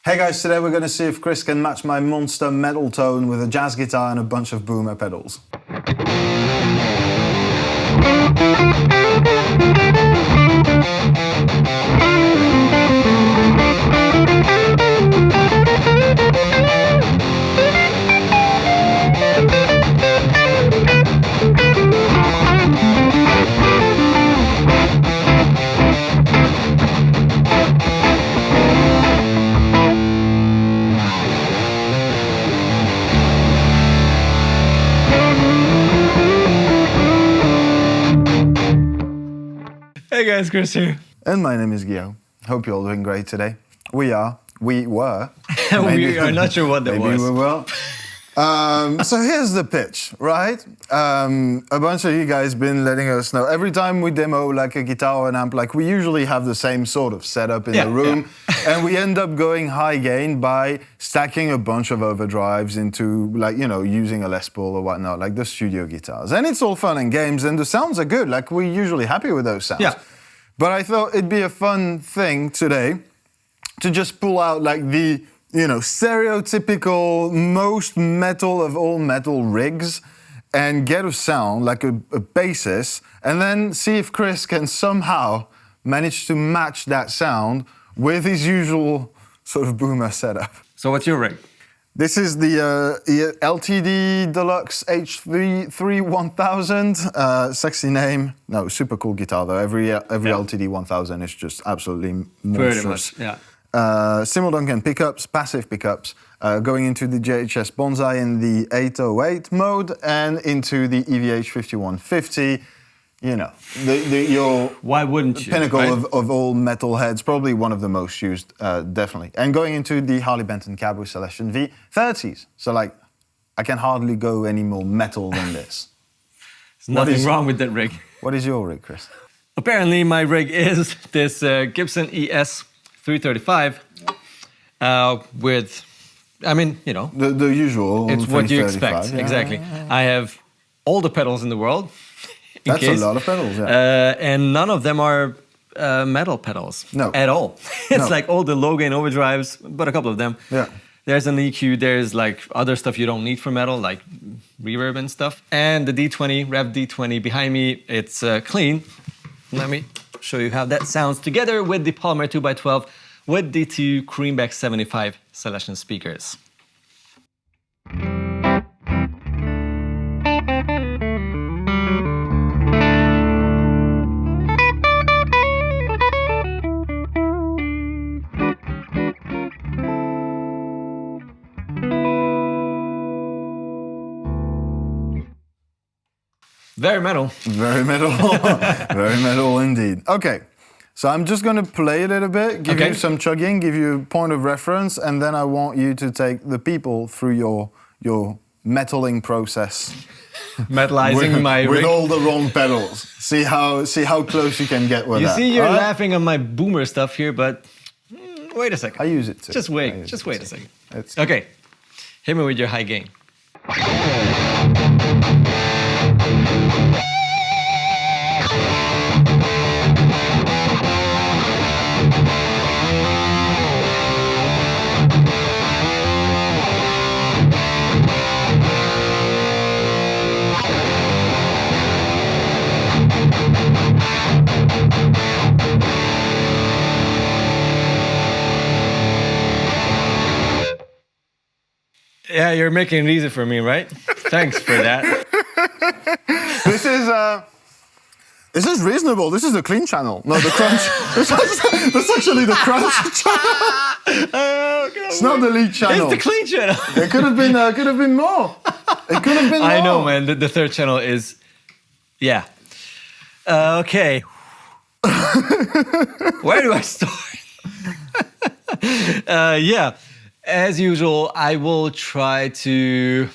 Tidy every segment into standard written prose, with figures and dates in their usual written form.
Hey guys, today we're going to see if Kris can match my monster metal tone with a jazz guitar and a bunch of boomer pedals. Hey guys, Kris here. And my name is Guillaume. Hope you're all doing great today. We were. We are not sure what that maybe was. we will. So here's the pitch, right? A bunch of you guys been letting us know every time we demo like a guitar or an amp, like we usually have the same sort of setup in the room, and we end up going high gain by stacking a bunch of overdrives into, like, you know, using a Les Paul or whatnot, like the studio guitars. And it's all fun and games, and the sounds are good. Like, we're usually happy with those sounds. Yeah. But I thought it'd be a fun thing today to just pull out like the, you know, stereotypical most metal of all metal rigs and get a sound like a basis, and then see if Kris can somehow manage to match that sound with his usual sort of boomer setup. So what's your rig? This is the LTD Deluxe H3 1000. Sexy name. No, super cool guitar though. Every LTD 1000 is just absolutely monstrous. Pretty much, yeah. Seymour Duncan pickups, passive pickups, going into the JHS Bonsai in the 808 mode and into the EVH 5150. You know, your Why wouldn't you? pinnacle right? of all metal heads, probably one of the most used, definitely. And going into the Harley Benton Cab with Celestion V30s. So, like, I can hardly go any more metal than this. There's nothing wrong with that rig. What is your rig, Kris? Apparently my rig is this Gibson ES 335 with, I mean, you know. The usual. It's what you expect, yeah. exactly. I have all the pedals in the world. That's a lot of pedals, yeah. And none of them are metal pedals at all. It's like all the low gain overdrives, but a couple of them. Yeah. There's an EQ, there's like other stuff you don't need for metal, like reverb and stuff. And the D20, Rev D20 behind me, it's clean. Let me show you how that sounds together with the Polymer 2x12 with the two Creamback 75 Celestion speakers. Very metal. Very metal. Very metal indeed. Okay, so I'm just going to play a little bit, give you some chugging, give you a point of reference, and then I want you to take the people through your metaling process. Metalizing my rig. With all the wrong pedals. See how close you can get with that. You see, you're laughing at my boomer stuff here, but wait a second. I use it too. Just wait a second. Okay, hit me with your high gain. Yeah, you're making it easy for me, right? Thanks for that. This is reasonable. This is the clean channel. No, the crunch. That's actually the crunch channel. It's not the lead channel. It's the clean channel. It could have been more. It could have been more. I know, man. The third channel is, yeah. Okay. Where do I start? Yeah. As usual, I will try to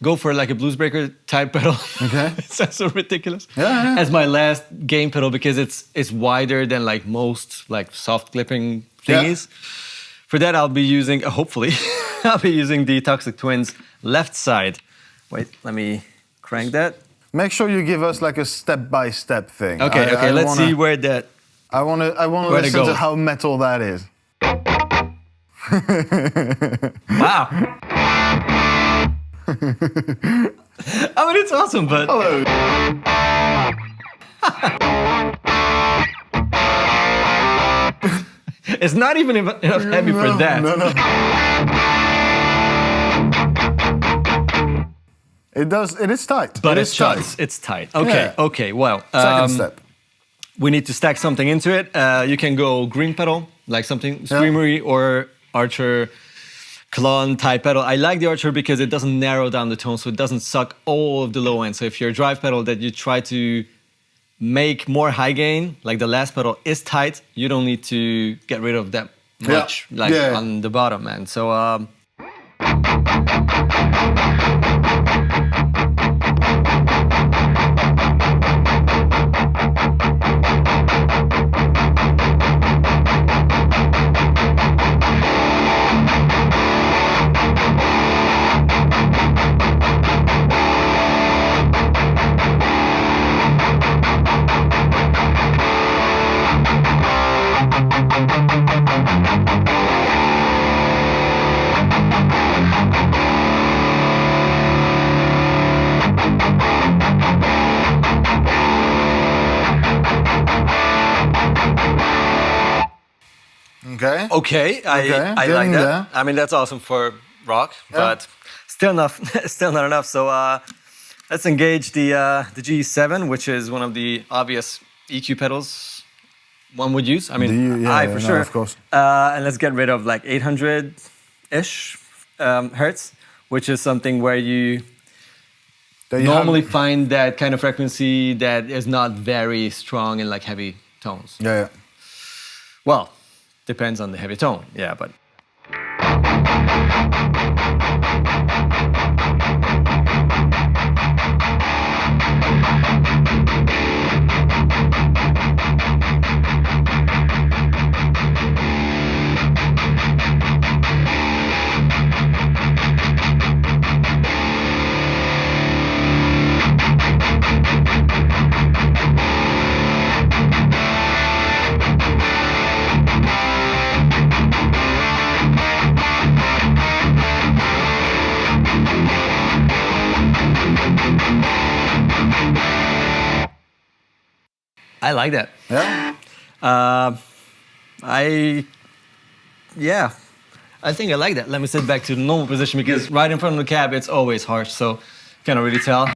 go for like a bluesbreaker type pedal. Okay. It sounds so ridiculous. Yeah. As my last gain pedal because it's wider than like most like soft clipping thingies. Yeah. For that, I'll be using, hopefully, I'll be using the Toxic Twins left side. Wait, let me crank that. Make sure you give us like a step-by-step thing. Okay, let's see where that... I want to listen to how metal that is. Wow. I mean, it's awesome, but... Hello. It's not even enough heavy for that. No. It is tight. But it's tight. It's tight. Okay, Yeah. okay, well. Second step. We need to stack something into it. You can go green pedal, like something Screamery, or Archer Klon type pedal. I like the Archer because it doesn't narrow down the tone, so it doesn't suck all of the low end. So if you're a drive pedal that you try to make more high gain, like the last pedal is tight, you don't need to get rid of that much, on the bottom, man. So, Okay. I like that. There. I mean, that's awesome for rock, but still not enough. So let's engage the G7, which is one of the obvious EQ pedals one would use. I mean, for sure. Of course. And let's get rid of like 800-ish hertz, which is something where you normally find that kind of frequency that is not very strong in like heavy tones. Yeah. Well, depends on the heavy tone, yeah, but... I like that. Yeah. I think I like that. Let me sit back to the normal position because right in front of the cab, it's always harsh, so cannot really tell.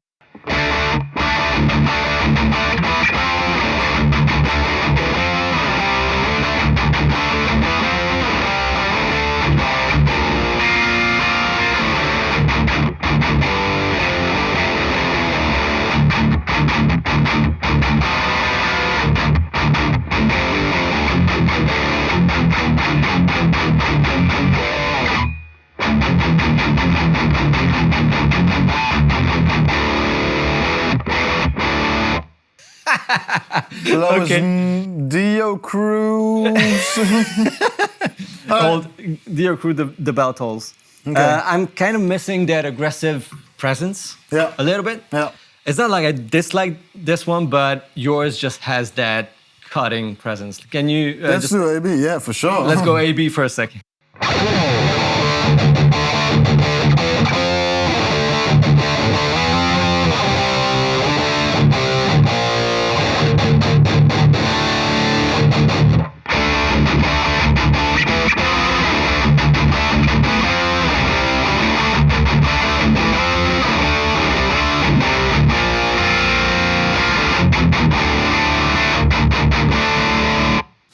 So that was Dio Cruz. Old Dio Crew, the bell tolls. Okay. I'm kind of missing that aggressive presence a little bit. Yeah. It's not like I dislike this one, but yours just has that cutting presence. Can you Let's do AB, yeah, for sure. Let's go AB for a second.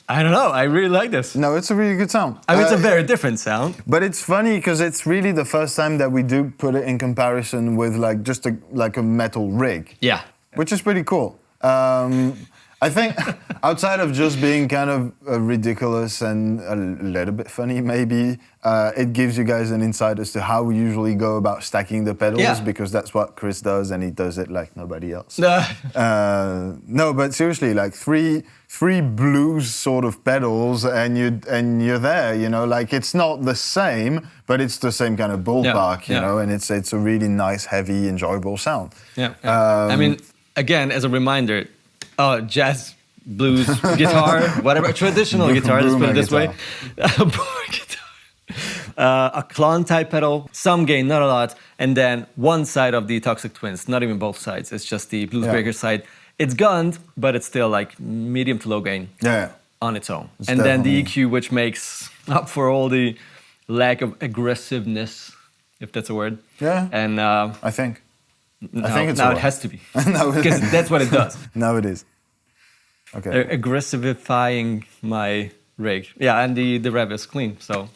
I don't know. I really like this. No, it's a really good sound. I mean, it's a very different sound. But it's funny because it's really the first time that we do put it in comparison with like just a metal rig. Yeah. Which is pretty cool. I think outside of just being kind of ridiculous and a little bit funny, maybe, it gives you guys an insight as to how we usually go about stacking the pedals, because that's what Kris does, and he does it like nobody else. No, but seriously, like three blues sort of pedals, and you're there. You know, like it's not the same, but it's the same kind of ballpark. You know, and it's a really nice, heavy, enjoyable sound. Yeah. I mean, again, as a reminder. Oh, jazz, blues, guitar, whatever, traditional guitar, let's put it this way. Guitar. a clone type pedal, some gain, not a lot, and then one side of the Toxic Twins, not even both sides. It's just the Bluesbreaker side. It's gunned, but it's still like medium to low gain on its own. And then the EQ, which makes up for all the lack of aggressiveness, if that's a word. Yeah. And I think it's now it has to be, because that's what it does. Now it is. Okay. Aggressivifying my rig. Yeah, and the rev is clean. So,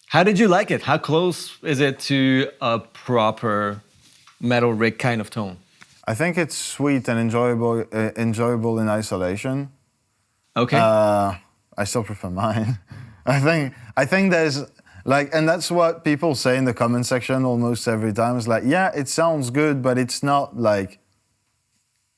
how did you like it? How close is it to a proper metal rig kind of tone? I think it's sweet and enjoyable in isolation. Okay. I still prefer mine. I think there's like, and that's what people say in the comment section almost every time. It's like, yeah, it sounds good, but it's not like,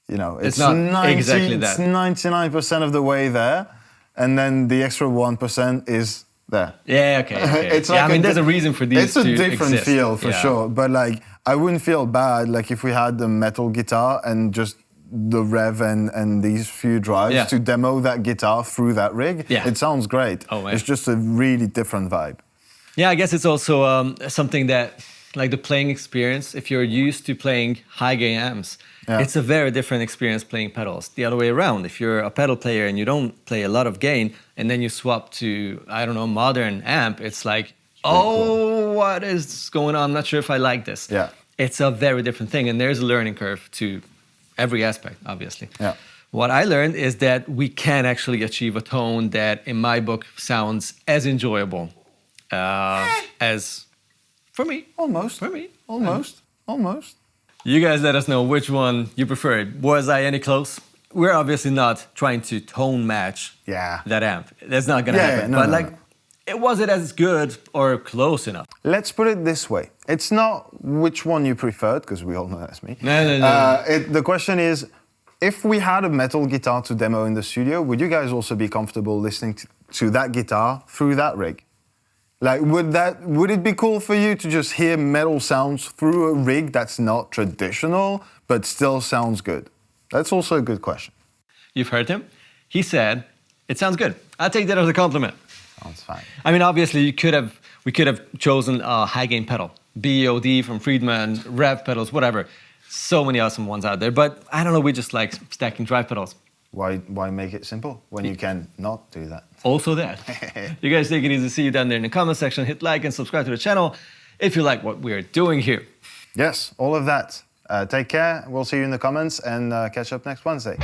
you know, it's not exactly that. It's 99% of the way there, and then the extra 1% is there. Yeah, okay. It's like I mean, there's a reason for these to exist. It's a different feel for sure, but like, I wouldn't feel bad like if we had the metal guitar and just the rev and these few drives to demo that guitar through that rig. Yeah. It sounds great. Oh, it's just a really different vibe. Yeah, I guess it's also something that, like the playing experience, if you're used to playing high gain amps, it's a very different experience playing pedals. The other way around, if you're a pedal player and you don't play a lot of gain, and then you swap to, I don't know, modern amp, it's like, cool. What is going on? I'm not sure if I like this. Yeah. It's a very different thing, and there's a learning curve to every aspect, obviously. Yeah. What I learned is that we can actually achieve a tone that, in my book, sounds as enjoyable as, for me. Almost. Almost. You guys let us know which one you preferred. Was I any close? We're obviously not trying to tone match that amp. That's not gonna happen. But was it as good or close enough? Let's put it this way. It's not which one you preferred, because we all know that's me. No. The question is, if we had a metal guitar to demo in the studio, would you guys also be comfortable listening to that guitar through that rig? Like, would it be cool for you to just hear metal sounds through a rig that's not traditional, but still sounds good? That's also a good question. You've heard him. He said, it sounds good. I'll take that as a compliment. Sounds fine. I mean, obviously, we could have chosen a high gain pedal. BOD from Friedman, rev pedals, whatever. So many awesome ones out there. But I don't know, we just like stacking drive pedals. Why make it simple when you can not do that? Also that. You guys take it easy. See you down there in the comment section. Hit like and subscribe to the channel if you like what we're doing here. Yes, all of that. Take care. We'll see you in the comments and catch up next Wednesday.